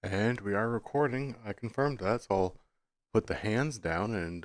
And we are recording. I confirmed that, so I'll put the hands down and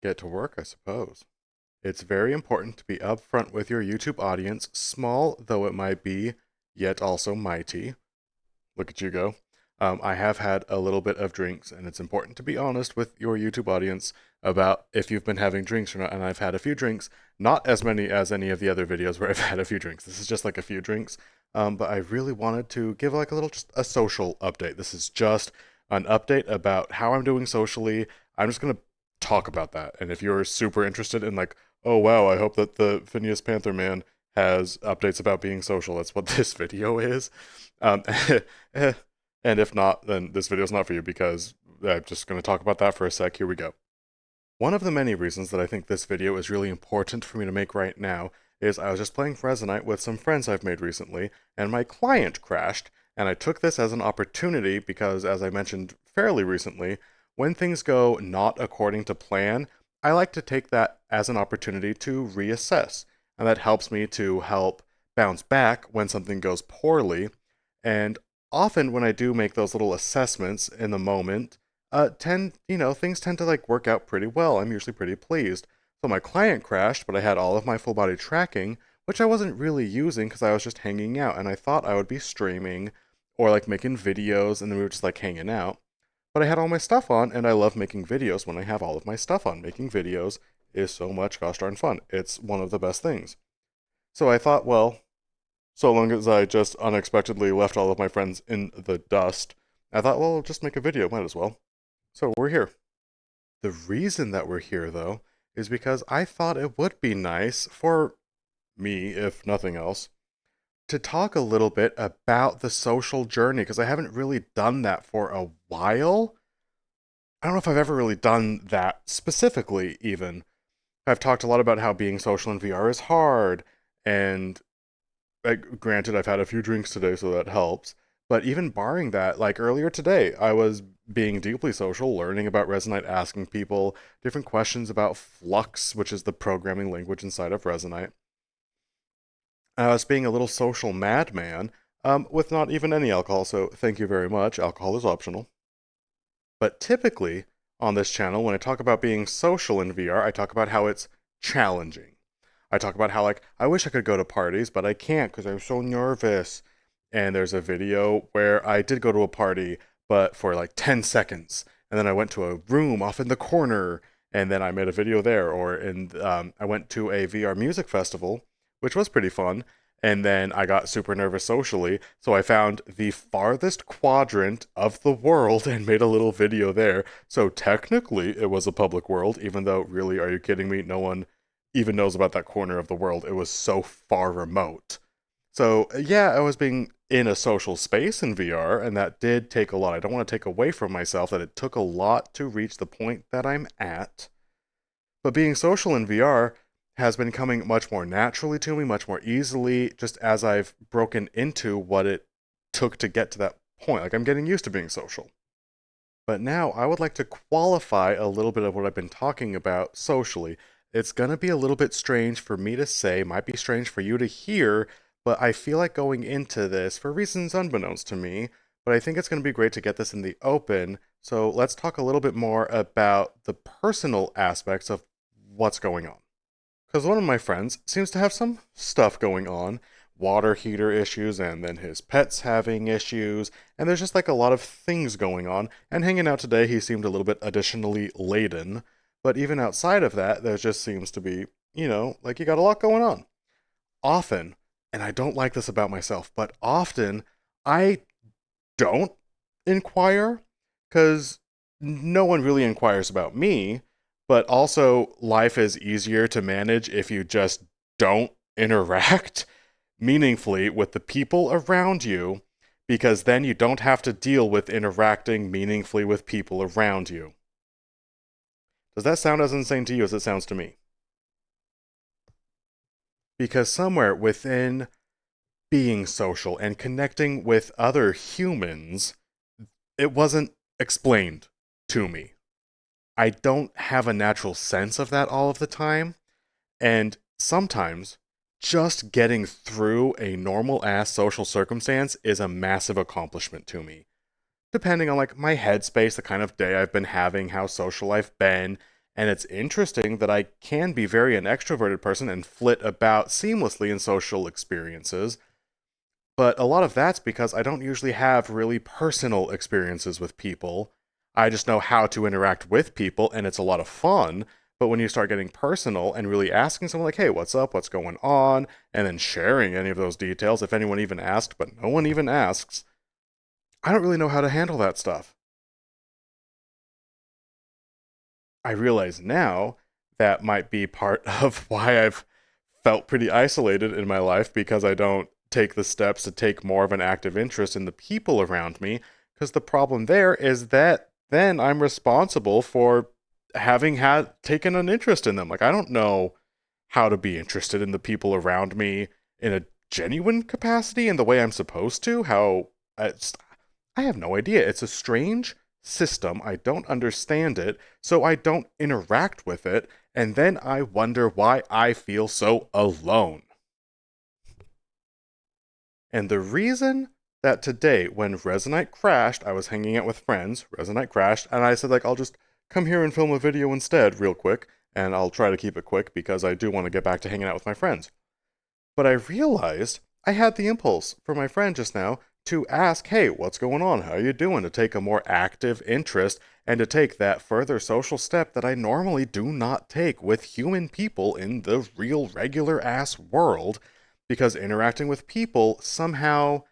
get to work, I suppose. It's very important to be upfront with your YouTube audience, small though it might be, yet also mighty. Look at you go. I have had a little bit of drinks, and it's important to be honest with your YouTube audience about if you've been having drinks or not. And I've had a few drinks, not as many as any of the other videos where I've had a few drinks. This is just like a few drinks. But I really wanted to give like a little, just a social update. This is just an update about how I'm doing socially. I'm just gonna talk about that. And if you're super interested in like, oh wow, I hope that the Phineas Panther man has updates about being social. That's what this video is. Um, and if not, then this video is not for you because I'm just going to talk about that for a sec. Here we go. One of the many reasons that I think this video is really important for me to make right now is I was just playing Resonite with some friends I've made recently, and my client crashed, and I took this as an opportunity because, as I mentioned fairly recently, when things go not according to plan, I like to take that as an opportunity to reassess, and that helps me to help bounce back when something goes poorly. And often when I do make those little assessments in the moment, things tend to like work out pretty well. I'm usually pretty pleased. So my client crashed, but I had all of my full body tracking, which I wasn't really using because I was just hanging out, and I thought I would be streaming or like making videos, and then we were just like hanging out. But I had all my stuff on, and I love making videos when I have all of my stuff on. Making videos is so much gosh darn fun. It's one of the best things. So I thought, well, so long as I just unexpectedly left all of my friends in the dust, I thought, well, I'll just make a video, might as well. So we're here. The reason that we're here, though, is because I thought it would be nice for me, if nothing else, to talk a little bit about the social journey, because I haven't really done that for a while. I don't know if I've ever really done that specifically, even. I've talked a lot about how being social in VR is hard, and granted, I've had a few drinks today, so that helps. But even barring that, like earlier today, I was being deeply social, learning about Resonite, asking people different questions about Flux, which is the programming language inside of Resonite. I was being a little social madman with not even any alcohol, so thank you very much. Alcohol is optional. But typically on this channel, when I talk about being social in VR, I talk about how it's challenging. I talk about how, like, I wish I could go to parties, but I can't because I'm so nervous. And there's a video where I did go to a party, but for like 10 seconds. And then I went to a room off in the corner, and then I made a video there. I went to a VR music festival, which was pretty fun. And then I got super nervous socially, so I found the farthest quadrant of the world and made a little video there. So technically, it was a public world, even though, really, are you kidding me? No one even knows about that corner of the world. It was so far remote. So, yeah, I was being in a social space in VR, and that did take a lot. I don't want to take away from myself that it took a lot to reach the point that I'm at. But being social in VR has been coming much more naturally to me, much more easily, just as I've broken into what it took to get to that point. Like, I'm getting used to being social. But now I would like to qualify a little bit of what I've been talking about socially. It's going to be a little bit strange for me to say, might be strange for you to hear, but I feel like going into this for reasons unbeknownst to me. But I think it's going to be great to get this in the open. So let's talk a little bit more about the personal aspects of what's going on. Because one of my friends seems to have some stuff going on, water heater issues, and then his pet's having issues, and there's just like a lot of things going on. And hanging out today, he seemed a little bit additionally laden. But even outside of that, there just seems to be, like you got a lot going on. Often, and I don't like this about myself, but often I don't inquire because no one really inquires about me, but also life is easier to manage if you just don't interact meaningfully with the people around you because then you don't have to deal with interacting meaningfully with people around you. Does that sound as insane to you as it sounds to me? Because somewhere within being social and connecting with other humans, it wasn't explained to me. I don't have a natural sense of that all of the time. And sometimes just getting through a normal ass social circumstance is a massive accomplishment to me. Depending on like my headspace, the kind of day I've been having, how social I've been, and it's interesting that I can be very an extroverted person and flit about seamlessly in social experiences. But a lot of that's because I don't usually have really personal experiences with people. I just know how to interact with people, and it's a lot of fun. But when you start getting personal and really asking someone, like, hey, what's up? What's going on? And then sharing any of those details, if anyone even asked, but no one even asks, I don't really know how to handle that stuff. I realize now that might be part of why I've felt pretty isolated in my life because I don't take the steps to take more of an active interest in the people around me. Because the problem there is that then I'm responsible for having had taken an interest in them. Like, I don't know how to be interested in the people around me in a genuine capacity in the way I'm supposed to. I have no idea. It's a strange system. I don't understand it, so I don't interact with it, and then I wonder why I feel so alone. And the reason that today, when Resonite crashed, I was hanging out with friends, Resonite crashed, and I said, like, I'll just come here and film a video instead, real quick, and I'll try to keep it quick because I do want to get back to hanging out with my friends. But I realized I had the impulse for my friend just now to ask, hey, what's going on? How are you doing? To take a more active interest and to take that further social step that I normally do not take with human people in the real, regular ass world. Because interacting with people somehow,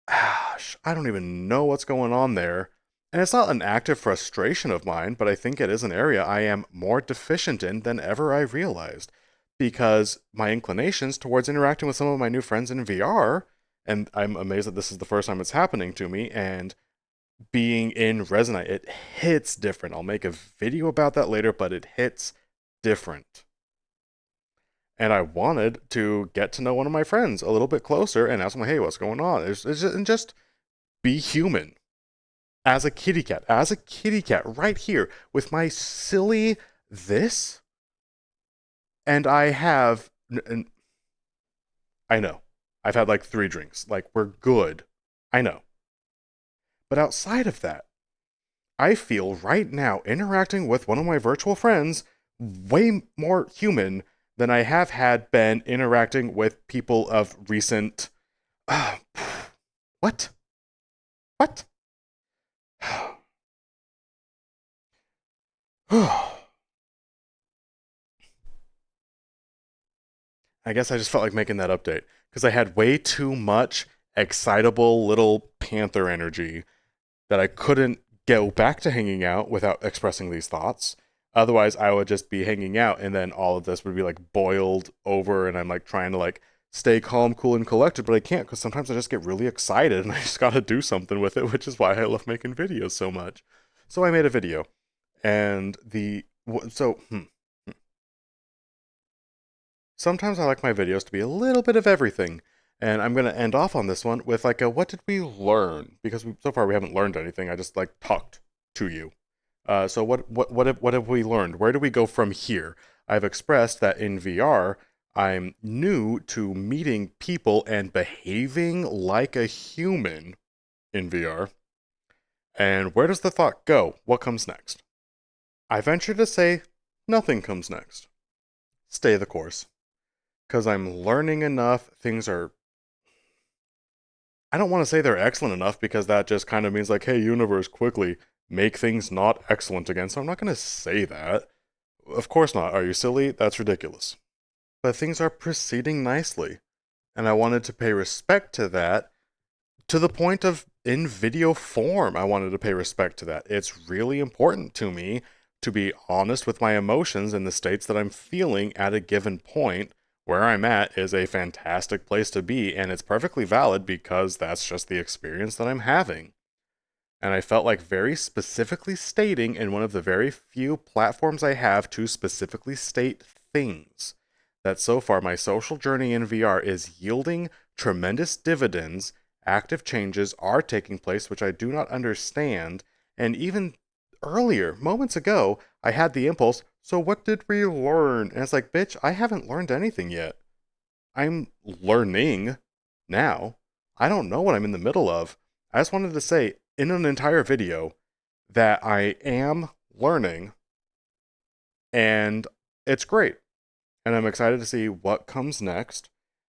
I don't even know what's going on there. And it's not an active frustration of mine, but I think it is an area I am more deficient in than ever I realized. Because my inclinations towards interacting with some of my new friends in VR, and I'm amazed that this is the first time it's happening to me, and being in Resonate, it hits different. I'll make a video about that later, but it hits different. And I wanted to get to know one of my friends a little bit closer and ask them, hey, what's going on? And just be human as a kitty cat right here with my silly this. And I have, I know, I've had like 3 drinks. Like, we're good. I know. But outside of that, I feel right now interacting with one of my virtual friends way more human than I have had been interacting with people of recent. Uh, what? What? I guess I just felt like making that update because I had way too much excitable little panther energy that I couldn't go back to hanging out without expressing these thoughts. Otherwise, I would just be hanging out, and then all of this would be like boiled over, and I'm like trying to like stay calm, cool, and collected, but I can't because sometimes I just get really excited and I just gotta do something with it, which is why I love making videos so much. So I made a video, and sometimes I like my videos to be a little bit of everything. And I'm going to end off on this one with like a what did we learn? Because so far we haven't learned anything. I just like talked to you. So what have we learned? Where do we go from here? I've expressed that in VR, I'm new to meeting people and behaving like a human in VR. And where does the thought go? What comes next? I venture to say nothing comes next. Stay the course. Because I'm learning enough. Things are. I don't want to say they're excellent enough because that just kind of means like, hey, universe, quickly make things not excellent again. So I'm not going to say that. Of course not. Are you silly? That's ridiculous. But things are proceeding nicely. And I wanted to pay respect to that to the point of in video form. I wanted to pay respect to that. It's really important to me to be honest with my emotions and the states that I'm feeling at a given point. Where I'm at is a fantastic place to be, and it's perfectly valid because that's just the experience that I'm having. And I felt like very specifically stating in one of the very few platforms I have to specifically state things that so far my social journey in VR is yielding tremendous dividends. Active changes are taking place, which I do not understand. And even earlier, moments ago, I had the impulse, so what did we learn? And it's like, bitch, I haven't learned anything yet. I'm learning now. I don't know what I'm in the middle of. I just wanted to say in an entire video that I am learning, and it's great. And I'm excited to see what comes next.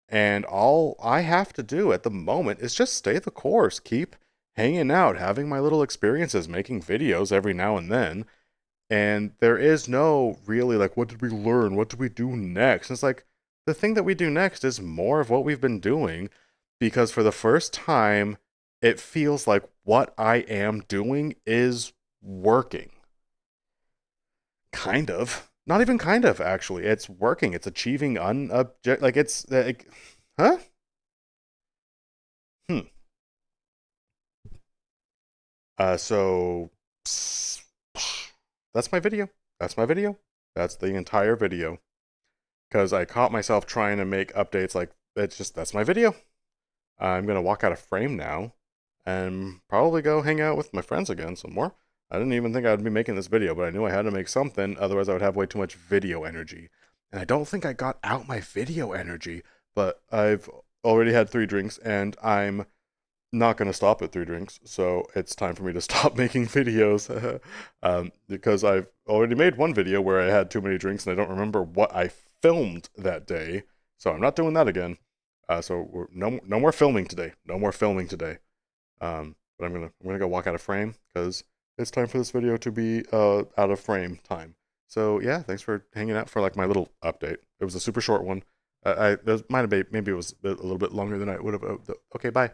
And all I have to do at the moment is just stay the course, keep hanging out, having my little experiences, making videos every now and then. And there is no really like, what did we learn? What do we do next? And it's like, the thing that we do next is more of what we've been doing, because for the first time, it feels like what I am doing is working. Kind of. Not even kind of, actually. It's working. It's achieving unobject. Like, it's. Like, huh? Hmm. So. That's my video. That's my video. That's the entire video. Because I caught myself trying to make updates like, it's just, that's my video. I'm going to walk out of frame now and probably go hang out with my friends again some more. I didn't even think I'd be making this video, but I knew I had to make something, otherwise I would have way too much video energy. And I don't think I got out my video energy, but I've already had 3 drinks and I'm not going to stop at 3 drinks, so it's time for me to stop making videos. Because I've already made one video where I had too many drinks and I don't remember what I filmed that day, so I'm not doing that again. So no more filming today. No more filming today. But I'm gonna go walk out of frame because it's time for this video to be out of frame time. So yeah, thanks for hanging out for like my little update. It was a super short one. Might have been, maybe it was a little bit longer than I would have. Okay, bye.